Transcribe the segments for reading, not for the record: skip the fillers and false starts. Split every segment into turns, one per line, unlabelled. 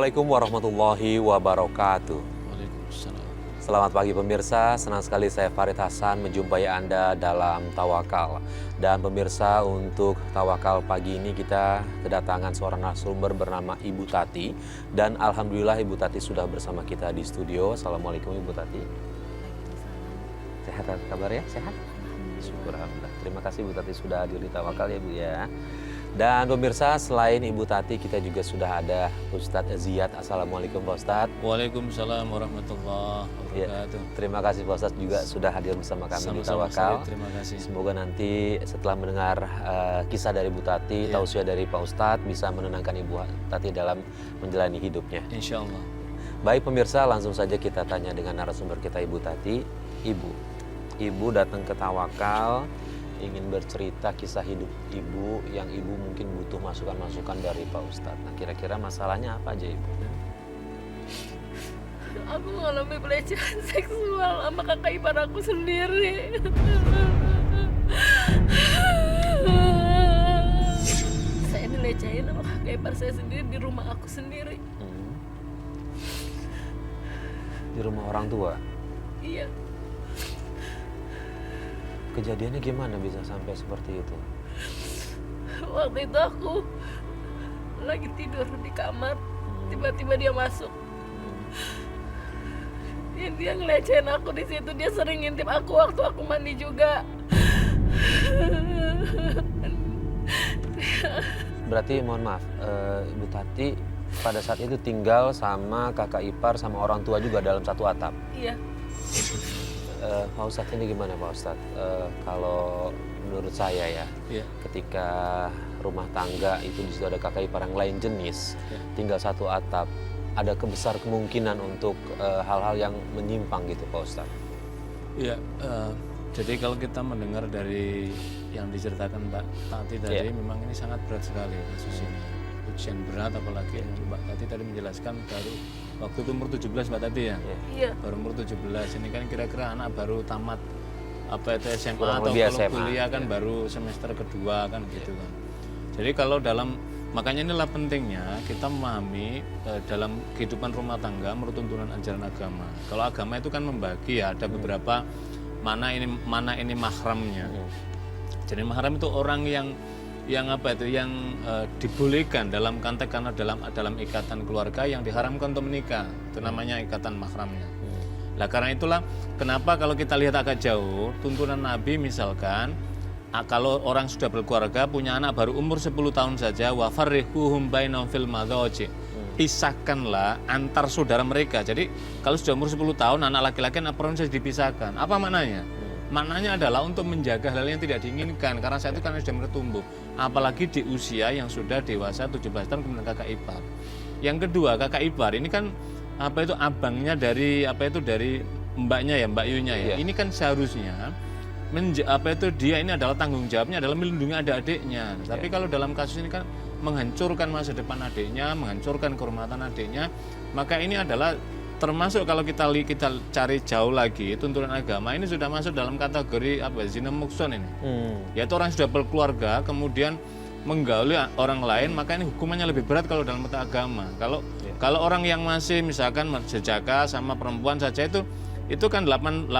Assalamualaikum warahmatullahi wabarakatuh.
Waalaikumsalam.
Selamat pagi pemirsa, senang sekali saya Farid Hasan menjumpai Anda dalam Tawakal. Dan pemirsa, untuk Tawakal pagi ini kita kedatangan seorang narasumber bernama Ibu Tati. Dan Alhamdulillah Ibu Tati sudah bersama kita di studio. Assalamualaikum Ibu Tati. Sehat kabar ya? Sehat? Syukur Alhamdulillah. Terima kasih Ibu Tati sudah hadir di Tawakal ya Bu ya. Dan pemirsa, selain Ibu Tati, kita juga sudah ada Ustadz Ziyad. Assalamualaikum Pak Ustadz.
Waalaikumsalam warahmatullahi wabarakatuh.
Ya, terima kasih Pak Ustadz juga sudah hadir bersama kami di Tawakal.
Terima kasih.
Semoga nanti setelah mendengar kisah dari Ibu Tati, tausiah dari Pak Ustadz, bisa menenangkan Ibu Tati dalam menjalani hidupnya.
Insya Allah.
Baik pemirsa, langsung saja kita tanya dengan narasumber kita Ibu Tati. Ibu datang ke Tawakal, ingin bercerita kisah hidup Ibu yang Ibu mungkin butuh masukan-masukan dari Pak Ustadz. Nah, kira-kira masalahnya apa aja Ibu?
Aku mengalami pelecehan seksual sama kakak ipar aku sendiri. Saya dilecehin sama kakak ipar saya sendiri di rumah aku sendiri.
Di rumah orang tua?
Iya.
Kejadiannya gimana bisa sampai seperti itu?
Waktu itu aku lagi tidur di kamar, tiba-tiba dia masuk. Dia ngelecehin aku di situ. Dia sering ngintip aku waktu aku mandi juga.
Berarti mohon maaf, Ibu Tati pada saat itu tinggal sama kakak ipar sama orang tua juga dalam satu atap?
Iya.
Pak Ustadz ini gimana Pak Ustadz? Kalau menurut saya ya, ketika rumah tangga itu di situ ada kakak ipar yang lain jenis, tinggal satu atap, ada besar kemungkinan untuk hal-hal yang menyimpang gitu Pak Ustadz.
Iya, jadi kalau kita mendengar dari yang diceritakan Mbak Tati tadi, memang ini sangat berat sekali kasus ini. Ujian berat, apalagi yang Mbak Tati tadi menjelaskan baru waktu itu umur 17 Mbak Tati ya?
Iya.
Baru umur 17, ini kan kira-kira anak baru tamat apa itu SMA
Kurang
atau
lebih
kalau
SMA.
kuliah kan baru semester kedua kan gitu kan. Jadi kalau dalam, makanya inilah pentingnya kita memahami dalam kehidupan rumah tangga menurut tuntunan ajaran agama. Kalau agama itu kan membagi ya, ada beberapa mana ini mahramnya. Jadi mahram itu orang yang dibolehkan dalam konteks karena dalam ikatan keluarga yang diharamkan untuk menikah, itu namanya ikatan mahramnya. Nah karena itulah kenapa kalau kita lihat agak jauh tuntunan Nabi misalkan kalau orang sudah berkeluarga punya anak baru umur 10 tahun saja, wa farriquhum bainahum fil madhaji, pisahkanlah antar saudara mereka. Jadi kalau sudah umur 10 tahun anak laki-laki anak perempuan sudah dipisahkan. Apa maknanya? Maknanya adalah untuk menjaga hal yang tidak diinginkan karena saat itu kan sudah bertumbuh, apalagi di usia yang sudah dewasa 17 tahun kemudian kakak ipar. Yang kedua, kakak ipar ini kan abangnya dari mbaknya ya, Mbak Yunya ya. Ini kan seharusnya dia ini adalah tanggung jawabnya adalah melindungi adik-adiknya. Tapi kalau dalam kasus ini kan menghancurkan masa depan adiknya, menghancurkan kehormatan adiknya, maka ini adalah termasuk kalau kita cari jauh lagi tuntunan agama ini sudah masuk dalam kategori zina mukson ini. Yaitu orang sudah berkeluarga kemudian menggauli orang lain, maka ini hukumannya lebih berat kalau dalam mata agama. Kalau orang yang masih misalkan sejaka sama perempuan saja itu kan 80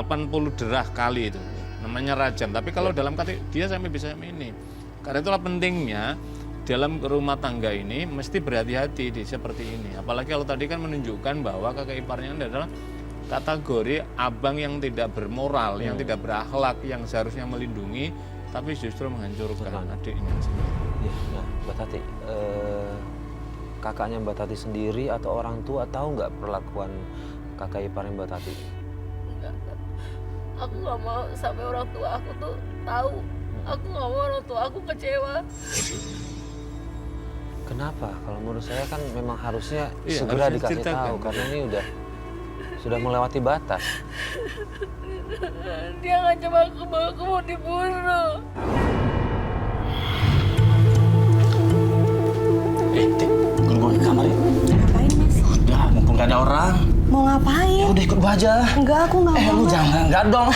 derah kali itu namanya rajam. Tapi kalau dalam kategori dia sampai bisa ini. Karena itulah pentingnya dalam rumah tangga ini mesti berhati-hati seperti ini. Apalagi kalau tadi kan menunjukkan bahwa kakak iparnya adalah kategori abang yang tidak bermoral, yang tidak berakhlak, yang seharusnya melindungi, tapi justru menghancurkan adiknya sendiri.
Ya, nah, Mbak Tati, kakaknya Mbak Tati sendiri atau orang tua tahu nggak perlakuan kakak iparnya Mbak Tati?
Enggak. Aku nggak mau sampai orang tua aku tuh tahu. Aku nggak mau orang tua aku kecewa.
Kenapa? Kalau menurut saya kan memang harusnya segera
harusnya
dikasih
ceritakan.
tahu karena ini sudah melewati batas.
Dia ngancam aku bahwa aku mau dibunuh.
Tik, ikut gue ke kamar ya.
Ngapain, Mas?
Udah, mumpung gak ada orang.
Mau ngapain?
Ya udah ikut gue aja.
Enggak, aku nggak mau.
Lu jangan, enggak dong.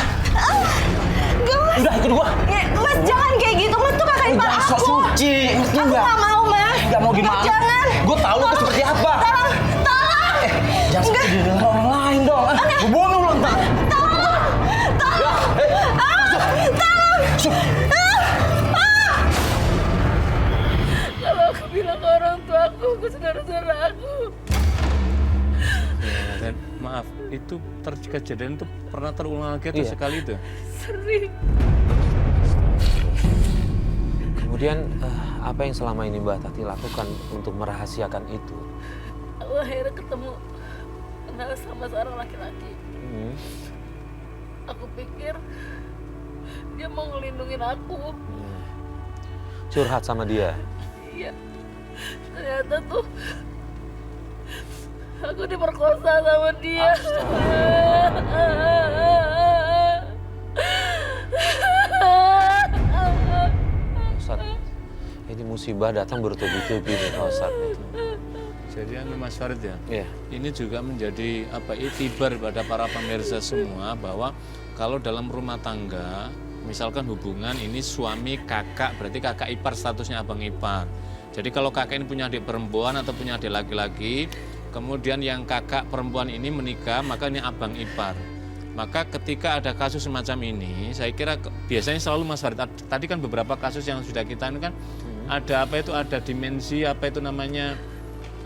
Enggak, Mas.
Udah ikut gue.
Ya, Mas, jangan kayak gitu. Mas tuh kakak ipar aku.
sok suci, ngerti
Aku
nggak?
nggak mau, Mas.
Nggak mau gimana?
Jangan.
Gue tahu lu tuh seperti apa.
Tolong.
Jangan sampai didengar orang lain dong. Gue bunuh lu ntar.
Tolong.
Kalau aku bilang ke orang tua aku saudara-saudara aku.
Ya, dan maaf, itu kejadian itu pernah terulang lagi atau
Iya.
sekali itu?
Sering.
Kemudian apa yang selama ini Mbak Tati lakukan untuk merahasiakan itu?
Aku akhirnya kenal sama seorang laki-laki. Aku pikir dia mau ngelindungin aku.
Curhat sama dia.
Iya. Ternyata tuh aku diperkosa sama dia.
Ustaz, ini musibah datang bertubi-tubi nih Pak Ustaz.
Jadi Mas Farid ya,
Iya.
ini juga menjadi iktibar pada para pemirsa semua bahwa kalau dalam rumah tangga, misalkan hubungan ini suami kakak, berarti kakak ipar statusnya abang ipar. Jadi kalau kakak ini punya adik perempuan atau punya adik laki-laki, kemudian yang kakak perempuan ini menikah, maka ini abang ipar. Maka ketika ada kasus semacam ini, saya kira biasanya selalu Mas Farid, tadi kan beberapa kasus yang sudah kita ini kan ada ada dimensi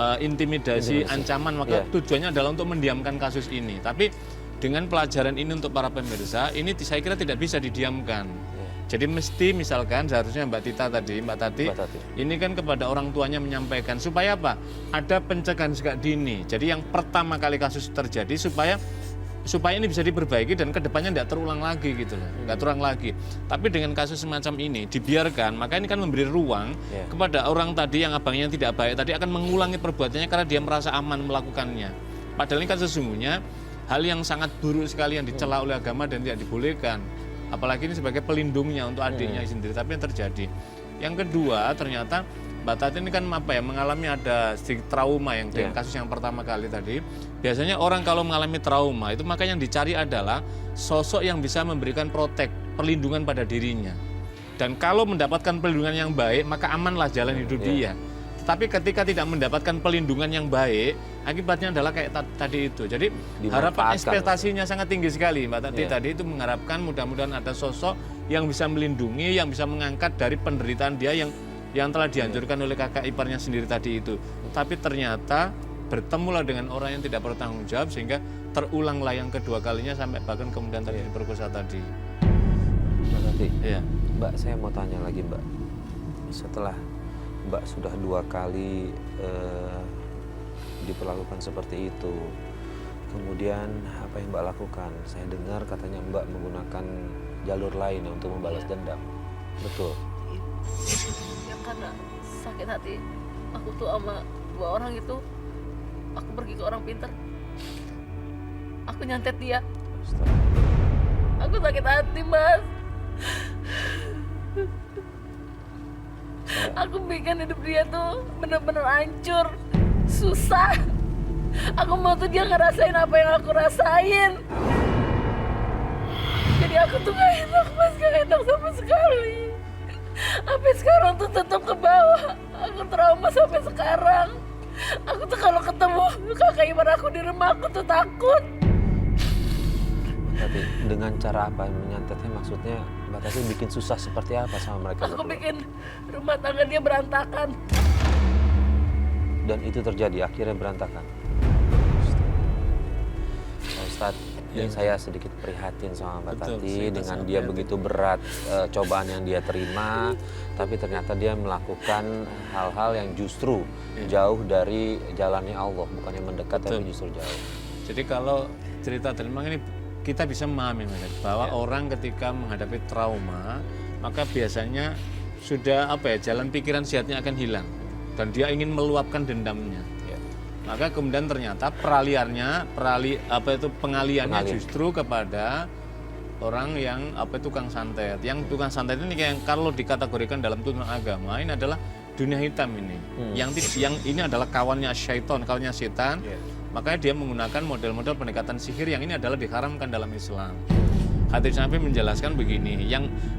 intimidasi, ancaman, maka tujuannya adalah untuk mendiamkan kasus ini. Tapi dengan pelajaran ini untuk para pemirsa, ini saya kira tidak bisa didiamkan. Jadi mesti misalkan seharusnya Mbak Tati, ini kan kepada orang tuanya menyampaikan supaya apa? Ada pencegahan sejak dini. Jadi yang pertama kali kasus terjadi supaya ini bisa diperbaiki dan kedepannya tidak terulang lagi gitu loh, nggak terulang lagi. Tapi dengan kasus semacam ini dibiarkan, maka ini kan memberi ruang kepada orang tadi yang abangnya tidak baik tadi akan mengulangi perbuatannya karena dia merasa aman melakukannya. Padahal ini kan sesungguhnya hal yang sangat buruk sekali yang dicela oleh agama dan tidak dibolehkan. Apalagi ini sebagai pelindungnya untuk adiknya sendiri, tapi yang terjadi. Yang kedua, ternyata Mbak Tati ini kan mengalami ada sedikit trauma yang dengan kasus yang pertama kali tadi. Biasanya orang kalau mengalami trauma itu maka yang dicari adalah sosok yang bisa memberikan perlindungan pada dirinya. Dan kalau mendapatkan perlindungan yang baik, maka amanlah jalan hidup dia. Tetapi ketika tidak mendapatkan perlindungan yang baik, akibatnya adalah kayak tadi itu. Jadi harapan ekspektasinya sangat tinggi sekali. Mbak Tati tadi itu mengharapkan mudah-mudahan ada sosok yang bisa melindungi, yang bisa mengangkat dari penderitaan dia yang telah dihancurkan oleh kakak iparnya sendiri tadi itu. Tapi ternyata bertemulah dengan orang yang tidak bertanggung jawab sehingga terulanglah yang kedua kalinya sampai bahkan kemudian tadi diperkosa tadi.
Mbak Tati,
Iya.
Mbak saya mau tanya lagi Mbak. Setelah Mbak sudah 2 kali diperlakukan seperti itu, kemudian apa yang Mbak lakukan? Saya dengar katanya Mbak menggunakan jalur lain untuk membalas dendam. Betul?
Ya karena sakit hati aku tuh sama 2 orang itu, aku pergi ke orang pintar, aku nyantet dia. Aku sakit hati Mas. Aku bikin hidup dia tuh bener-bener hancur, susah. Aku mau tuh dia ngerasain apa yang aku rasain. Jadi aku tuh gak enak Mas, gak enak sama sekali. Sampai sekarang tuh tetap ke bawah. Aku trauma sampai sekarang. Aku tuh kalau ketemu kakak ipar aku di rumah, aku tuh takut.
Tapi dengan cara apa menyantetnya, maksudnya Mbak Tati bikin susah seperti apa sama mereka
Aku
berdua?
bikin rumah tangga dia berantakan.
Dan itu terjadi, akhirnya berantakan. Pak Ustadz, ini saya sedikit prihatin sama Mbak Tati dengan dia begitu berat cobaan yang dia terima, tapi ternyata dia melakukan hal-hal yang justru jauh dari jalannya Allah, bukannya mendekat tapi justru jauh.
Jadi kalau cerita tadi memang ini kita bisa memahami bahwa orang ketika menghadapi trauma, maka biasanya sudah jalan pikiran sehatnya akan hilang dan dia ingin meluapkan dendamnya. Maka kemudian ternyata pengaliannya justru kepada orang yang tukang santet. Yang tukang santet ini yang kalau dikategorikan dalam tuntunan agama ini adalah dunia hitam ini. Yang ini adalah kawannya syaitan, kawannya setan. Makanya dia menggunakan model-model pendekatan sihir yang ini adalah diharamkan dalam Islam. Hadis Nabi menjelaskan begini,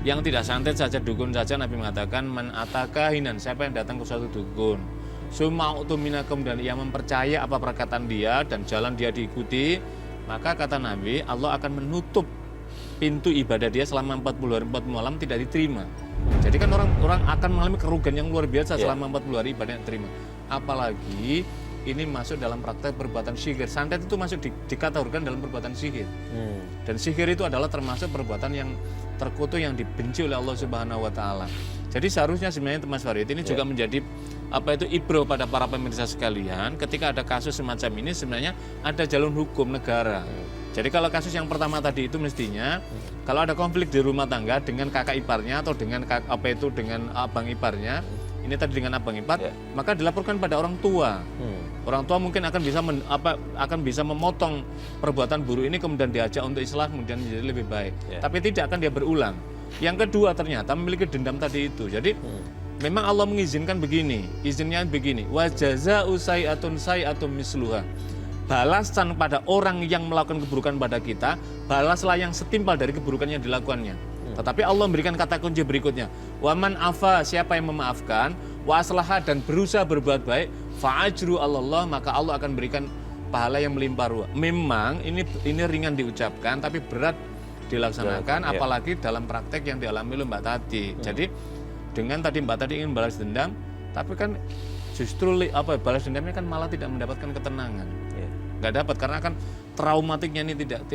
yang tidak santet saja, dukun saja, Nabi mengatakan man ataka hinan, siapa yang datang ke suatu dukun, suma'utu minakum, dan ia mempercaya apa perkataan dia dan jalan dia diikuti, maka kata Nabi, Allah akan menutup pintu ibadah dia selama 40 hari 40 malam tidak diterima. Jadi kan orang akan mengalami kerugian yang luar biasa selama 40 hari ibadah yang diterima. Apalagi ini masuk dalam praktek perbuatan sihir. Santet itu masuk dikategorikan dalam perbuatan sihir. Dan sihir itu adalah termasuk perbuatan yang terkutuk yang dibenci oleh Allah Subhanahu wa taala. Jadi seharusnya sebenarnya Mas Farid ini juga menjadi ibro pada para pemirsa sekalian, ketika ada kasus semacam ini sebenarnya ada jalur hukum negara. Jadi kalau kasus yang pertama tadi itu mestinya kalau ada konflik di rumah tangga dengan kakak iparnya atau dengan dengan abang iparnya, ini tadi dengan abang ipar, maka dilaporkan pada orang tua. Orang tua mungkin akan bisa memotong perbuatan buruk ini, kemudian diajak untuk islah, kemudian menjadi lebih baik. Tapi tidak akan dia berulang. Yang kedua ternyata memiliki dendam tadi itu. Jadi memang Allah mengizinkan begini, izinnya begini. Wa jazaa'u sayyi'atun sayyi'atun misluha. Balasan pada orang yang melakukan keburukan pada kita, balaslah yang setimpal dari keburukan yang dilakukannya. Tetapi Allah memberikan kata kunci berikutnya, waman afa, siapa yang memaafkan, wa aslaha, dan berusaha berbuat baik, fa ajru Allah, maka Allah akan berikan pahala yang melimpah ruah. Memang ini ringan diucapkan tapi berat dilaksanakan, apalagi dalam praktek yang dialami oleh Mbak Tati. Jadi dengan tadi Mbak Tati ingin balas dendam, tapi kan justru balas dendamnya kan malah tidak mendapatkan ketenangan. Nggak dapat, karena kan traumatiknya ini tidak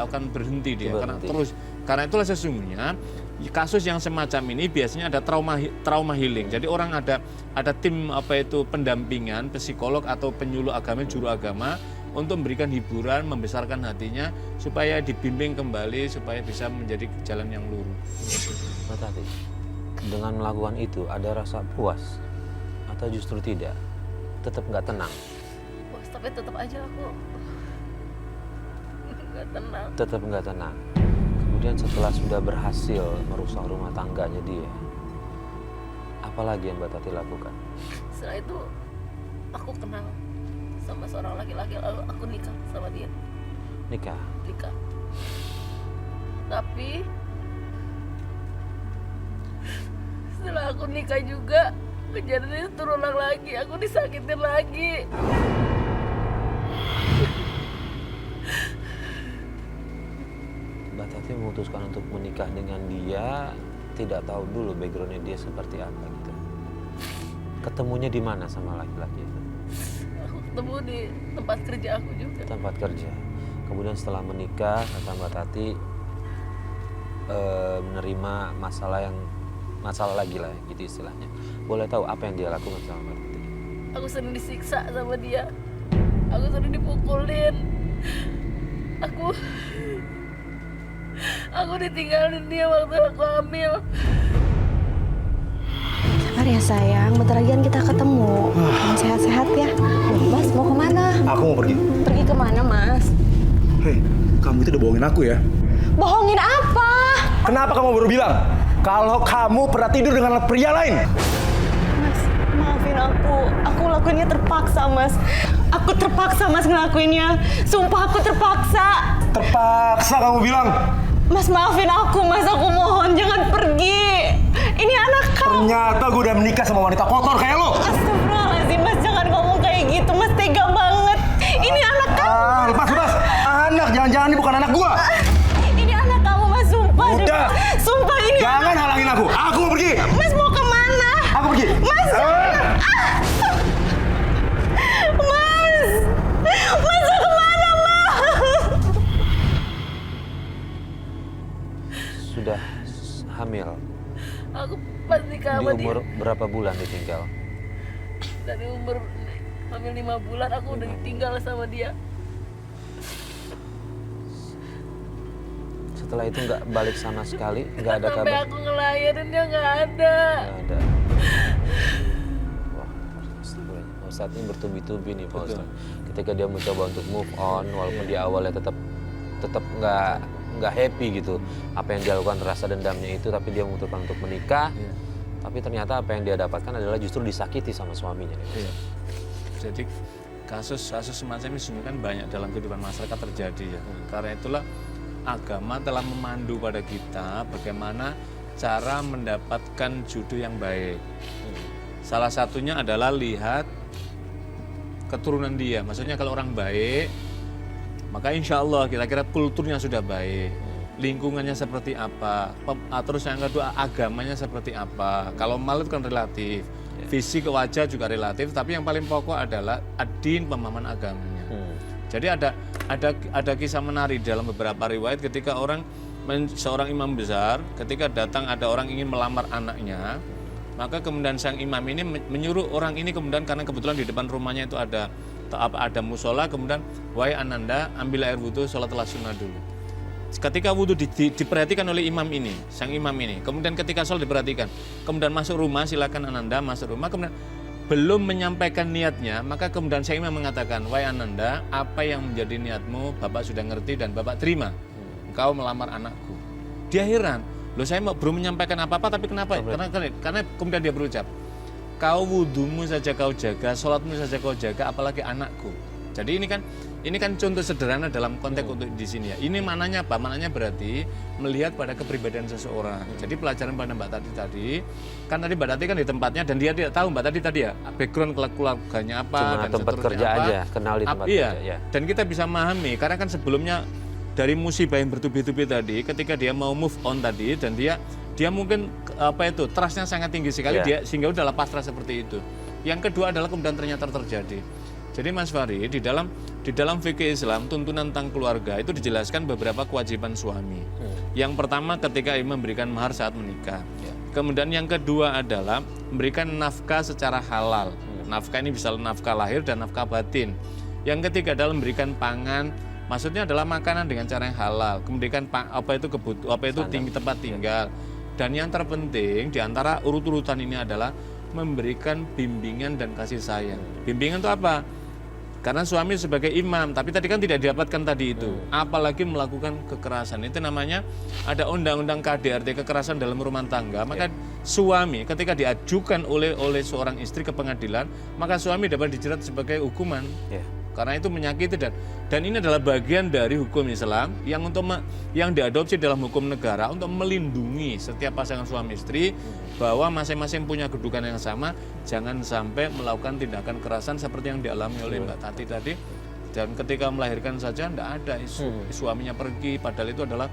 akan berhenti dia, karena itulah sesungguhnya kasus yang semacam ini biasanya ada trauma healing. Jadi orang ada tim pendampingan psikolog atau penyuluh agama, juru agama, untuk memberikan hiburan, membesarkan hatinya supaya dibimbing kembali supaya bisa menjadi jalan yang lurus.
Mbak Tati, dengan melakukan itu ada rasa puas atau justru tidak? Tetap nggak tenang?
Tapi tetap aja aku nggak tenang.
Tetap nggak tenang. Kemudian setelah sudah berhasil merusak rumah tangganya dia, apa lagi yang Mbak Tati lakukan?
Setelah itu aku kenal sama seorang laki-laki, lalu aku nikah sama dia.
Nikah?
Tapi setelah aku nikah juga kejadian itu terulang lagi, aku disakitin lagi.
Mbak Tati memutuskan untuk menikah dengan dia, tidak tahu dulu backgroundnya dia seperti apa gitu. Ketemunya di mana sama laki-laki itu?
Aku ketemu di tempat kerja aku juga.
Tempat kerja. Kemudian setelah menikah, kata Mbak Tati menerima masalah lagi lah gitu istilahnya. Boleh tahu apa yang dia lakukan sama Mbak Tati?
Aku sering disiksa sama dia. Aku sering dipukulin. Aku ditinggalin dia waktu aku hamil.
Sabar ya sayang, bentar lagi kan kita ketemu. Kamu sehat-sehat ya. Mas mau kemana?
Aku mau pergi.
Pergi kemana Mas?
Hei, kamu itu udah bohongin aku ya?
Bohongin apa?
Kenapa kamu baru bilang kalau kamu pernah tidur dengan pria lain?
Mas, maafin aku. Aku lakuinnya terpaksa Mas. Aku terpaksa Mas ngelakuinnya. Sumpah aku terpaksa.
Terpaksa kamu bilang?
Mas maafin aku Mas, aku mohon jangan pergi. Ini anak kamu.
Ternyata gue udah menikah sama wanita kotor kayak lo.
Astagfirullahaladzim Mas, jangan ngomong kayak gitu Mas, tega banget. Ini anak kamu.
Lepas. Anak, jangan-jangan ini bukan anak gue.
Ini anak kamu Mas, sumpah.
Udah.
Sumpah ini.
Jangan halangin aku mau pergi.
Mas mau kemana?
Aku pergi.
Mas. Mas mau kemana Mas?
Sudah hamil?
Aku pas nikah sama
Di umur
dia.
berapa bulan ditinggal?
Dari umur hamil 5 bulan aku udah ditinggal sama dia.
Setelah itu nggak balik sama sekali? Nggak ada
Sampai
kabar?
aku ngelahirin dia nggak ada.
Nggak ada. Wah, astagfirullah. Ustadz ini bertubi-tubi nih Pak Ustadz. Ketika dia mencoba untuk move on, walaupun di awalnya tetap nggak happy gitu, apa yang dia lakukan, rasa dendamnya itu, tapi dia memutuskan untuk menikah. Tapi ternyata apa yang dia dapatkan adalah justru disakiti sama suaminya.
Jadi kasus semacam ini sungguh kan banyak dalam kehidupan masyarakat terjadi ya. Karena itulah agama telah memandu pada kita bagaimana cara mendapatkan jodoh yang baik. Salah satunya adalah lihat keturunan dia. Maksudnya kalau orang baik, maka insya Allah kira-kira kulturnya sudah baik, lingkungannya seperti apa, terus yang kedua agamanya seperti apa. Kalau mal itu kan relatif, fisik wajah juga relatif, tapi yang paling pokok adalah ad-din, pemahaman agamanya. Jadi ada kisah menarik dalam beberapa riwayat ketika seorang imam besar ketika datang ada orang ingin melamar anaknya, maka kemudian sang imam ini menyuruh orang ini, kemudian karena kebetulan di depan rumahnya itu ada musola, kemudian wahai ananda ambil air wudhu, sholatlah sunnah dulu. Ketika wudhu diperhatikan oleh imam ini, sang imam ini, kemudian ketika sholat diperhatikan, kemudian masuk rumah, silakan ananda masuk rumah, kemudian belum menyampaikan niatnya, maka kemudian sang imam mengatakan, wahai ananda, apa yang menjadi niatmu bapak sudah ngerti dan bapak terima, engkau melamar anakku. Dia heran, loh saya belum menyampaikan apa-apa tapi kenapa? Karena kemudian dia berucap, kau wudhumu saja kau jaga, sholatmu saja kau jaga, apalagi anakku. Jadi ini kan contoh sederhana dalam konteks untuk di sini ya. Ini maknanya apa? Maknanya berarti melihat pada kepribadian seseorang. Jadi pelajaran pada Mbak Tati kan tadi Mbak Tati kan di tempatnya dan dia tidak tahu Mbak Tati ya background keluarganya apa.
Cuma
dan
tempat kerja
apa,
aja, kenal di tempat kerja.
Iya. Dan kita bisa memahami karena kan sebelumnya dari musibah yang bertubi-tubi tadi, ketika dia mau move on tadi dan dia mungkin trustnya sangat tinggi sekali, dia sehingga udah pasrah seperti itu. Yang kedua adalah kemudian ternyata terjadi. Jadi Mas Fahri, di dalam fikih Islam tuntunan tentang keluarga itu dijelaskan beberapa kewajiban suami. Yang pertama ketika memberikan mahar saat menikah. Kemudian yang kedua adalah memberikan nafkah secara halal. Nafkah ini bisa nafkah lahir dan nafkah batin. Yang ketiga adalah memberikan pangan, maksudnya adalah makanan dengan cara yang halal. Kemudian tinggi tempat tinggal. Dan yang terpenting di antara urut-urutan ini adalah memberikan bimbingan dan kasih sayang. Bimbingan itu apa? Karena suami sebagai imam, tapi tadi kan tidak didapatkan tadi itu. Apalagi melakukan kekerasan. Itu namanya ada undang-undang KDRT, kekerasan dalam rumah tangga. Maka suami ketika diajukan oleh seorang istri ke pengadilan, maka suami dapat dijerat sebagai hukuman. Karena itu menyakiti dan ini adalah bagian dari hukum Islam yang diadopsi dalam hukum negara untuk melindungi setiap pasangan suami istri bahwa masing-masing punya kedudukan yang sama, jangan sampai melakukan tindakan kekerasan seperti yang dialami oleh Mbak Tati tadi. Dan ketika melahirkan saja tidak ada isu suaminya pergi, padahal itu adalah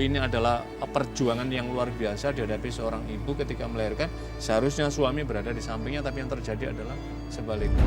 ini adalah perjuangan yang luar biasa dihadapi seorang ibu ketika melahirkan. Seharusnya suami berada di sampingnya, tapi yang terjadi adalah sebaliknya.